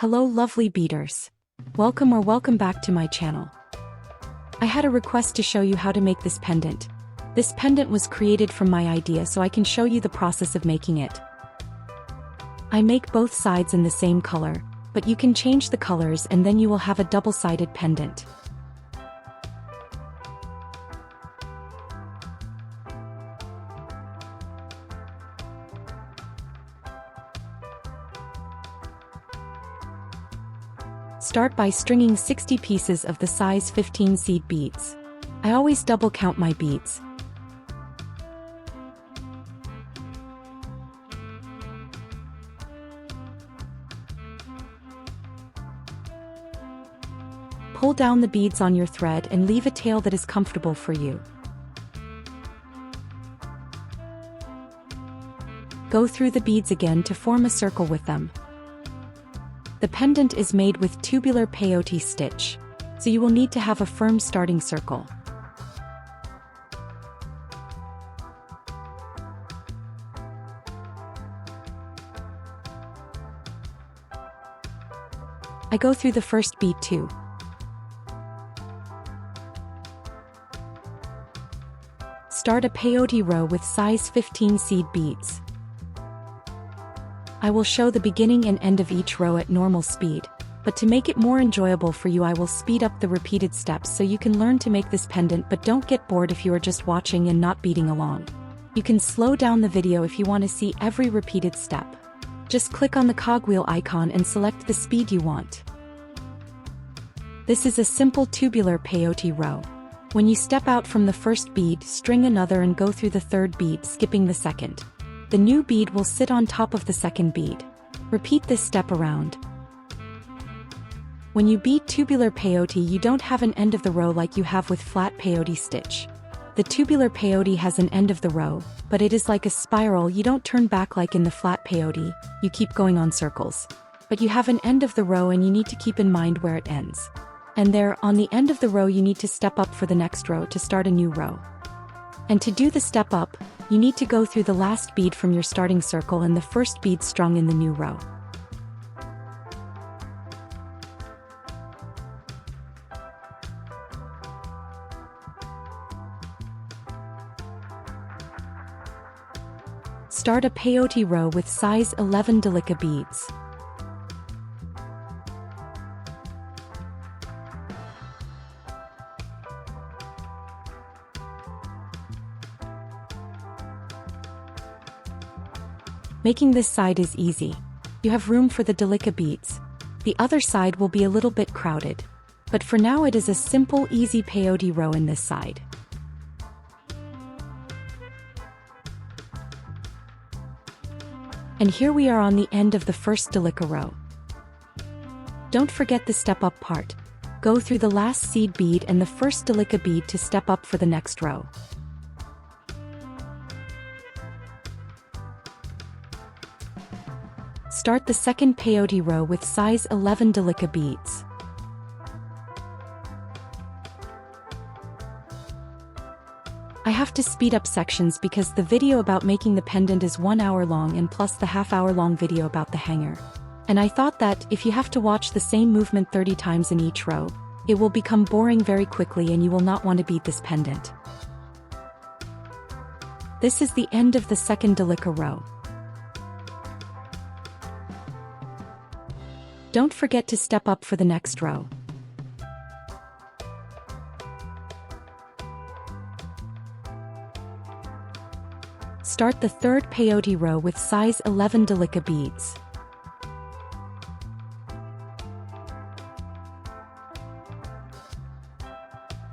Hello lovely beaders. Welcome back to my channel. I had a request to show you how to make this pendant. This pendant was created from my idea, so I can show you the process of making it. I make both sides in the same color, but you can change the colors and then you will have a double-sided pendant. Start by stringing 60 pieces of the size 15 seed beads. I always double count my beads. Pull down the beads on your thread and leave a tail that is comfortable for you. Go through the beads again to form a circle with them. The pendant is made with tubular peyote stitch, so you will need to have a firm starting circle. I go through the first bead too. Start a peyote row with size 15 seed beads. I will show the beginning and end of each row at normal speed, but to make it more enjoyable for you I will speed up the repeated steps so you can learn to make this pendant, but don't get bored if you are just watching and not beading along. You can slow down the video if you want to see every repeated step. Just click on the cogwheel icon and select the speed you want. This is a simple tubular peyote row. When you step out from the first bead, string another and go through the third bead, skipping the second. The new bead will sit on top of the second bead. Repeat this step around. When you bead tubular peyote, you don't have an end of the row like you have with flat peyote stitch. The tubular peyote has an end of the row, but it is like a spiral. You don't turn back like in the flat peyote, you keep going on circles. But you have an end of the row and you need to keep in mind where it ends. And there, on the end of the row, you need to step up for the next row to start a new row. And to do the step up, you need to go through the last bead from your starting circle and the first bead strung in the new row. Start a peyote row with size 11 delica beads. Making this side is easy. You have room for the delica beads. The other side will be a little bit crowded. But for now it is a simple, easy peyote row in this side. And here we are on the end of the first delica row. Don't forget the step up part. Go through the last seed bead and the first delica bead to step up for the next row. Start the second peyote row with size 11 delica beads. I have to speed up sections because the video about making the pendant is 1 hour long and plus the half-hour long video about the hanger. And I thought that if you have to watch the same movement 30 times in each row, it will become boring very quickly and you will not want to bead this pendant. This is the end of the second delica row. Don't forget to step up for the next row. Start the third peyote row with size 11 delica beads.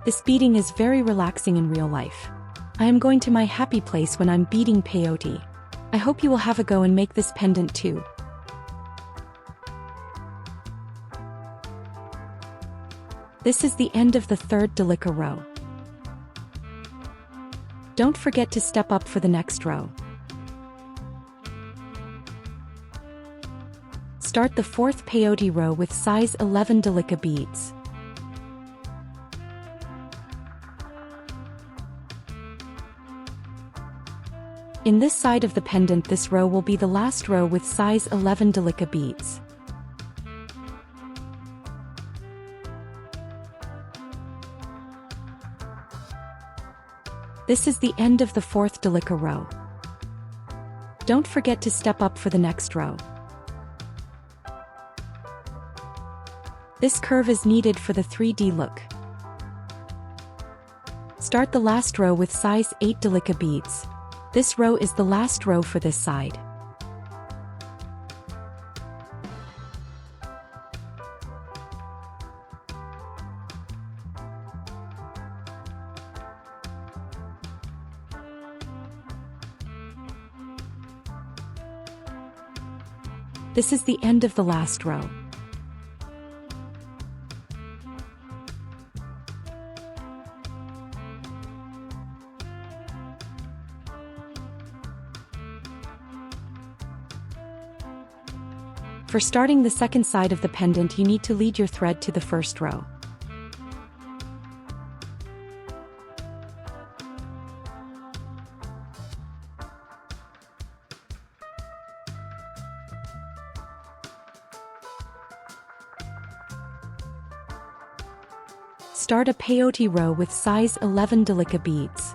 This beading is very relaxing in real life. I am going to my happy place when I'm beading peyote. I hope you will have a go and make this pendant too. This is the end of the third delica row. Don't forget to step up for the next row. Start the fourth peyote row with size 11 delica beads. In this side of the pendant, this row will be the last row with size 11 delica beads. This is the end of the fourth delica row. Don't forget to step up for the next row. This curve is needed for the 3D look. Start the last row with size 8 delica beads. This row is the last row for this side. This is the end of the last row. For starting the second side of the pendant, you need to lead your thread to the first row. Start a peyote row with size 11 delica beads.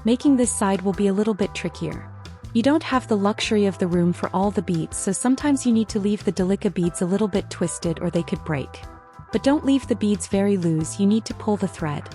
Making this side will be a little bit trickier. You don't have the luxury of the room for all the beads, so sometimes you need to leave the delica beads a little bit twisted or they could break. But don't leave the beads very loose, you need to pull the thread.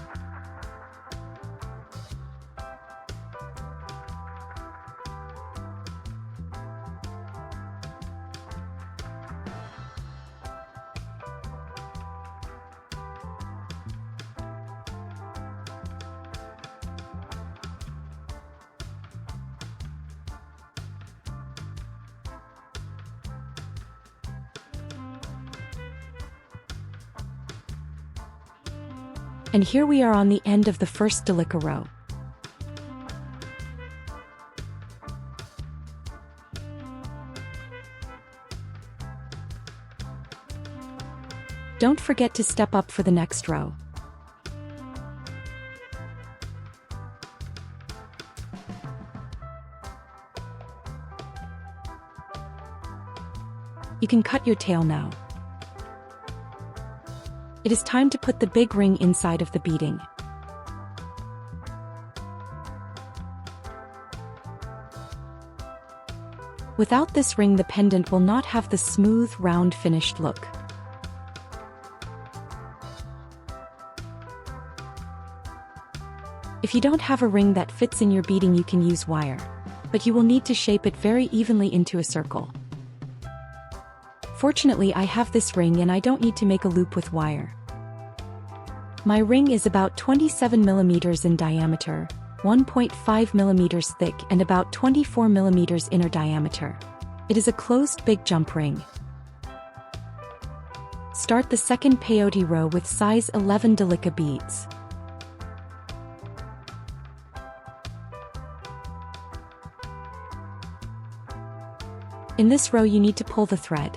And here we are on the end of the first delica row. Don't forget to step up for the next row. You can cut your tail now. It is time to put the big ring inside of the beading. Without this ring, the pendant will not have the smooth, round, finished look. If you don't have a ring that fits in your beading, you can use wire, but you will need to shape it very evenly into a circle. Fortunately, I have this ring and I don't need to make a loop with wire. My ring is about 27 mm in diameter, 1.5 mm thick and about 24 mm inner diameter. It is a closed big jump ring. Start the second peyote row with size 11 delica beads. In this row you need to pull the thread.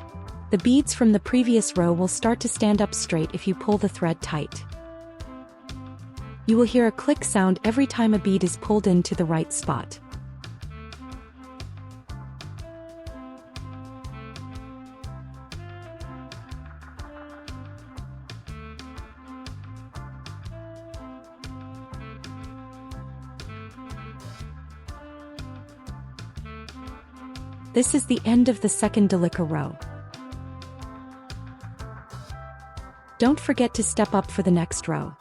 The beads from the previous row will start to stand up straight if you pull the thread tight. You will hear a click sound every time a bead is pulled into the right spot. This is the end of the second delica row. Don't forget to step up for the next row.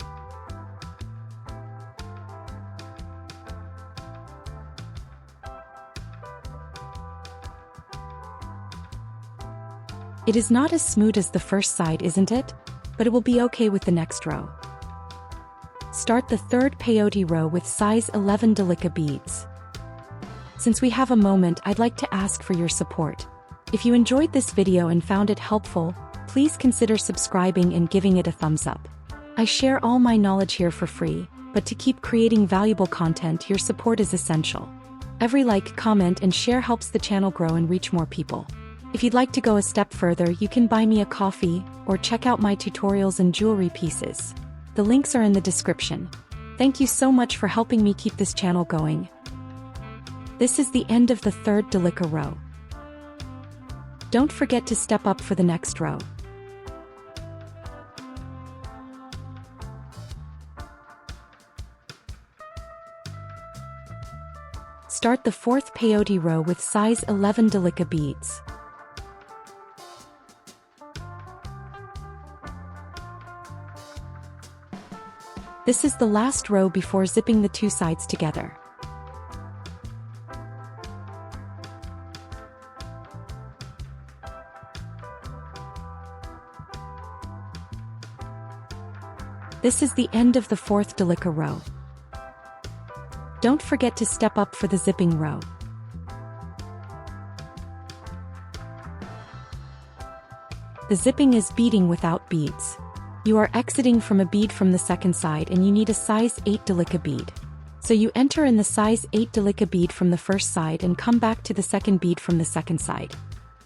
It is not as smooth as the first side, isn't it? But it will be okay with the next row. Start the third peyote row with size 11 delica beads. Since we have a moment, I'd like to ask for your support. If you enjoyed this video and found it helpful, please consider subscribing and giving it a thumbs up. I share all my knowledge here for free, but to keep creating valuable content, your support is essential. Every like, comment, and share helps the channel grow and reach more people. If you'd like to go a step further, you can buy me a coffee, or check out my tutorials and jewelry pieces. The links are in the description. Thank you so much for helping me keep this channel going. This is the end of the third delica row. Don't forget to step up for the next row. Start the fourth peyote row with size 11 delica beads. This is the last row before zipping the two sides together. This is the end of the fourth delica row. Don't forget to step up for the zipping row. The zipping is beading without beads. You are exiting from a bead from the second side and you need a size 8 delica bead. So you enter in the size 8 delica bead from the first side and come back to the second bead from the second side.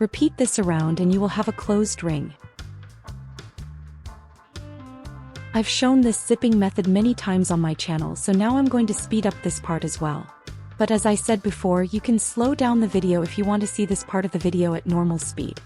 Repeat this around and you will have a closed ring. I've shown this zipping method many times on my channel, so now I'm going to speed up this part as well. But as I said before, you can slow down the video if you want to see this part of the video at normal speed.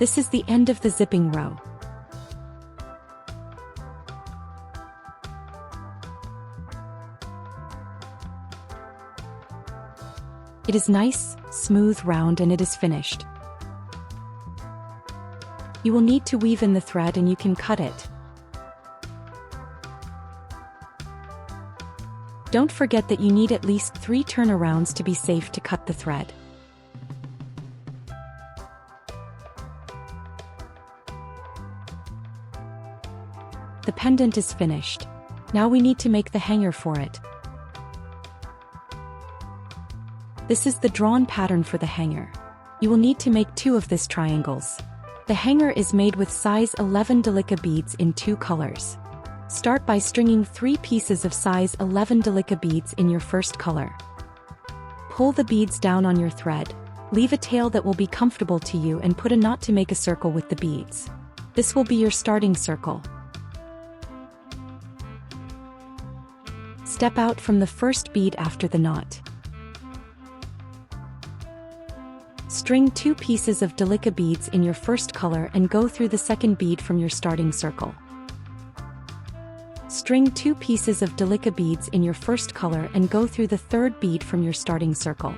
This is the end of the zipping row. It is nice, smooth, round, and it is finished. You will need to weave in the thread and you can cut it. Don't forget that you need at least 3 turnarounds to be safe to cut the thread. The pendant is finished. Now we need to make the hanger for it. This is the drawn pattern for the hanger. You will need to make 2 of these triangles. The hanger is made with size 11 delica beads in 2 colors. Start by stringing 3 pieces of size 11 delica beads in your first color. Pull the beads down on your thread. Leave a tail that will be comfortable to you and put a knot to make a circle with the beads. This will be your starting circle. Step out from the first bead after the knot. String 2 pieces of delica beads in your first color and go through the second bead from your starting circle. String 2 pieces of delica beads in your first color and go through the third bead from your starting circle.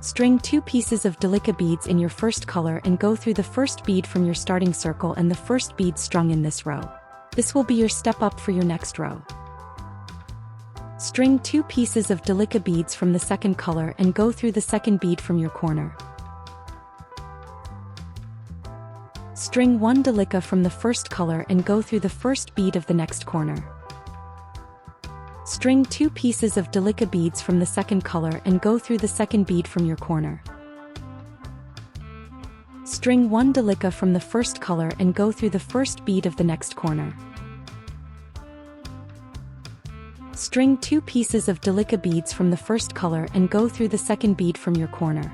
String 2 pieces of delica beads in your first color and go through the first bead from your starting circle and the first bead strung in this row. This will be your step up for your next row. String 2 pieces of delica beads from the second color and go through the second bead from your corner. String 1 delica from the first color and go through the first bead of the next corner. String 2 pieces of delica beads from the second color and go through the second bead from your corner. String 1 delica from the first color and go through the first bead of the next corner. String 2 pieces of delica beads from the first color and go through the second bead from your corner.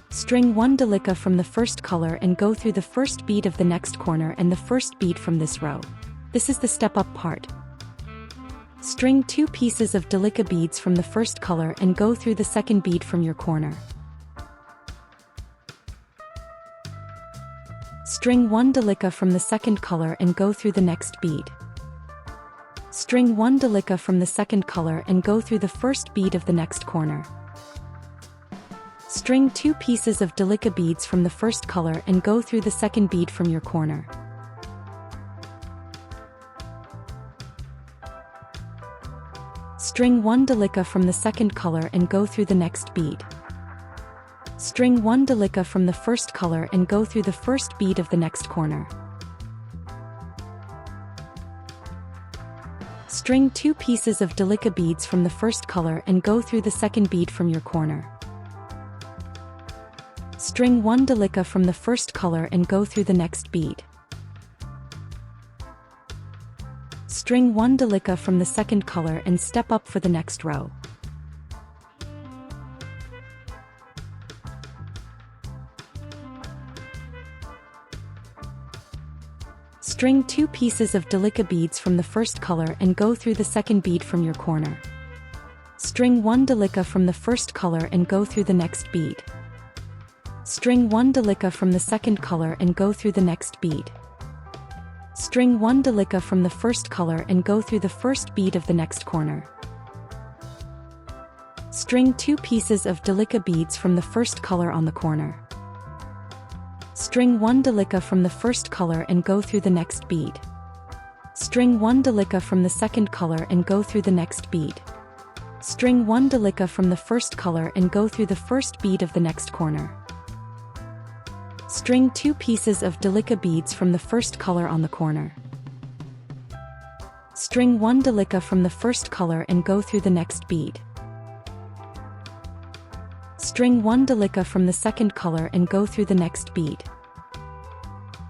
String 1 delica from the first color and go through the first bead of the next corner and the first bead from this row. This is the step up part. String 2 pieces of delica beads from the first color and go through the second bead from your corner. String 1 delica from the second color and go through the next bead. String 1 delica from the second color and go through the first bead of the next corner. String 2 pieces of delica beads from the first color and go through the second bead from your corner. String 1 delica from the second color and go through the next bead. String 1 delica from the first color and go through the first bead of the next corner. String 2 pieces of delica beads from the first color and go through the second bead from your corner. String 1 delica from the first color and go through the next bead. String 1 delica from the second color and step up for the next row. String 2 pieces of delica beads from the first color and go through the second bead from your corner. String 1 delica from the first color and go through the next bead. String 1 delica from the second color and go through the next bead. String 1 delica from the first color and go through the first bead of the next corner. String 2 pieces of delica beads from the first color on the corner. String 1 delica from the first color and go through the next bead. String 1 delica from the second color and go through the next bead. String 1 delica from the first color and go through the first bead of the next corner. String 2 pieces of delica beads from the first color on the corner. String 1 delica from the first color and go through the next bead. String 1 delica from the second color and go through the next bead.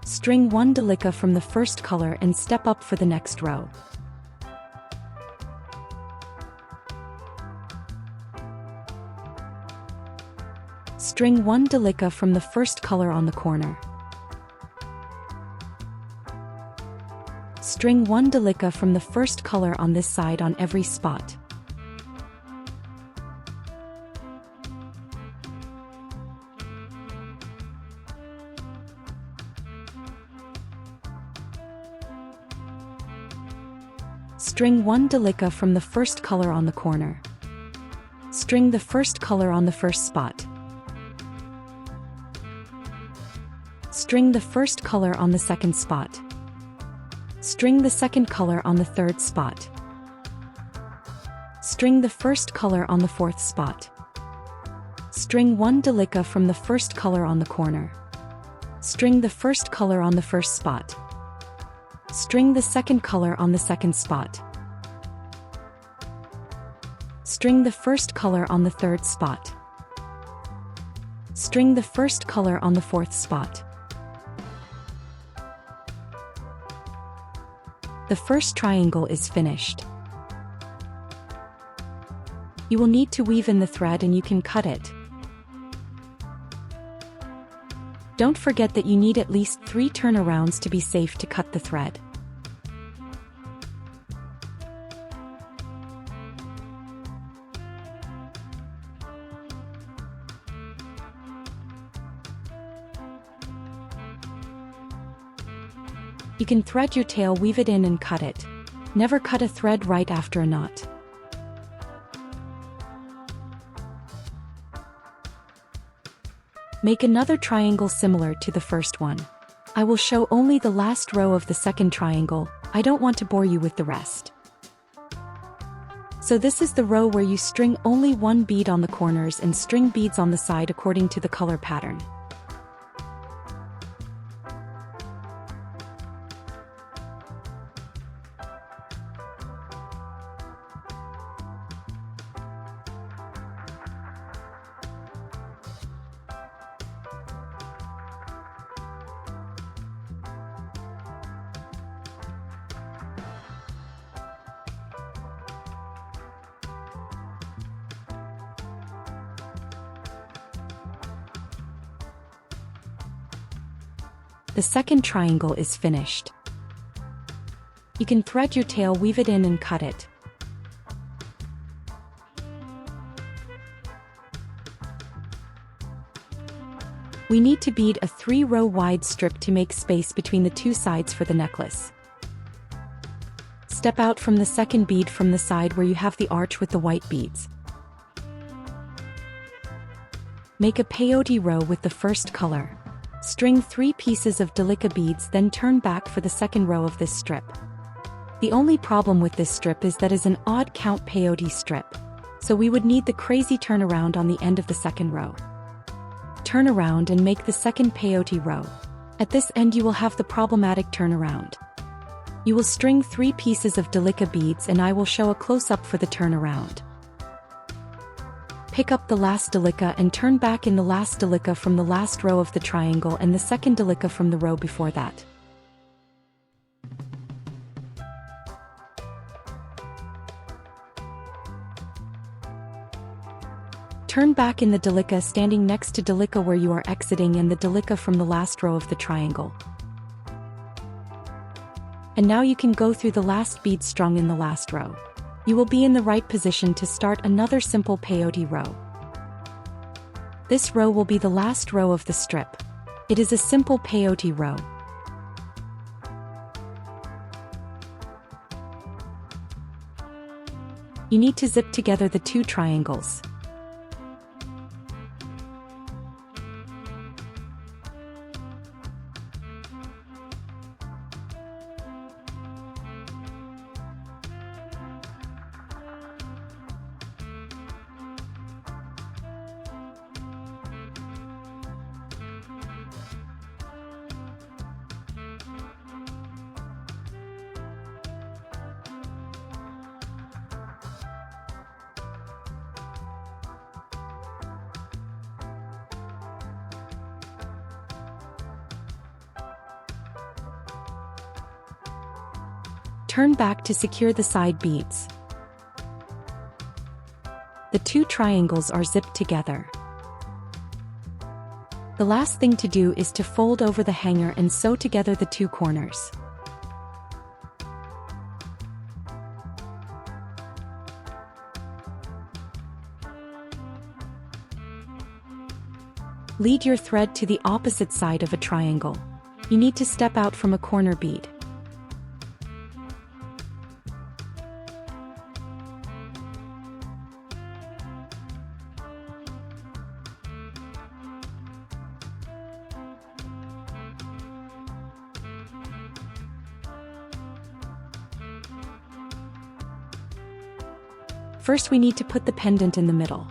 String 1 delica from the first color and step up for the next row. String 1 delica from the first color on the corner. String 1 delica from the first color on this side on every spot. String 1 delica from the first color on the corner. String the first color on the first spot. String the first color on the second spot. String the second color on the third spot. String the first color on the fourth spot. String 1 delica from the first color on the corner. String the first color on the first spot. String the second color on the second spot. String the first color on the third spot. String the first color on the fourth spot. The first triangle is finished. You will need to weave in the thread and you can cut it. Don't forget that you need at least 3 turnarounds to be safe to cut the thread. You can thread your tail, weave it in and cut it. Never cut a thread right after a knot. Make another triangle similar to the first one. I will show only the last row of the second triangle. I don't want to bore you with the rest. So this is the row where you string only 1 bead on the corners and string beads on the side according to the color pattern. The second triangle is finished. You can thread your tail, weave it in and cut it. We need to bead a 3-row wide strip to make space between the 2 sides for the necklace. Step out from the second bead from the side where you have the arch with the white beads. Make a peyote row with the first color. String 3 pieces of delica beads, then turn back for the second row of this strip. The only problem with this strip is that it is an odd count peyote strip, so we would need the crazy turnaround on the end of the second row. Turn around and make the second peyote row. At this end you will have the problematic turnaround. You will string 3 pieces of delica beads and I will show a close-up for the turnaround. Pick up the last delica and turn back in the last delica from the last row of the triangle and the second delica from the row before that. Turn back in the delica standing next to delica where you are exiting and the delica from the last row of the triangle. And now you can go through the last bead strung in the last row. You will be in the right position to start another simple peyote row. This row will be the last row of the strip. It is a simple peyote row. You need to zip together the two triangles. Turn back to secure the side beads. The two triangles are zipped together. The last thing to do is to fold over the hanger and sew together the two corners. Lead your thread to the opposite side of a triangle. You need to step out from a corner bead. First, we need to put the pendant in the middle.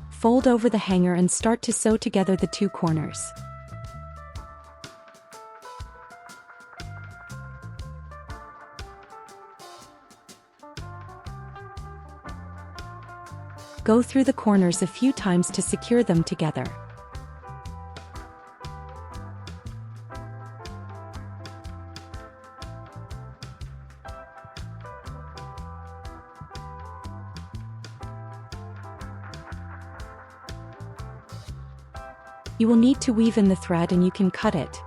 Fold over the hanger and start to sew together the two corners. Go through the corners a few times to secure them together. You will need to weave in the thread and you can cut it.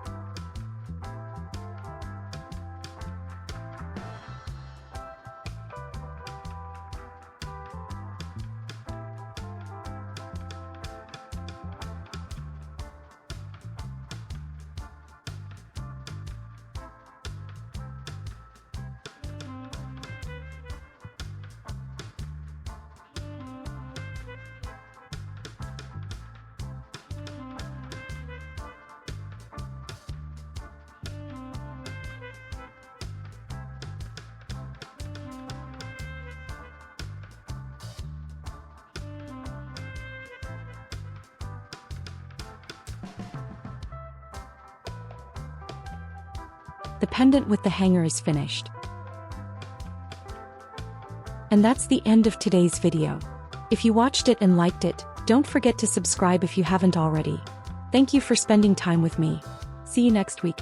The pendant with the hanger is finished. And that's the end of today's video. If you watched it and liked it, don't forget to subscribe if you haven't already. Thank you for spending time with me. See you next week.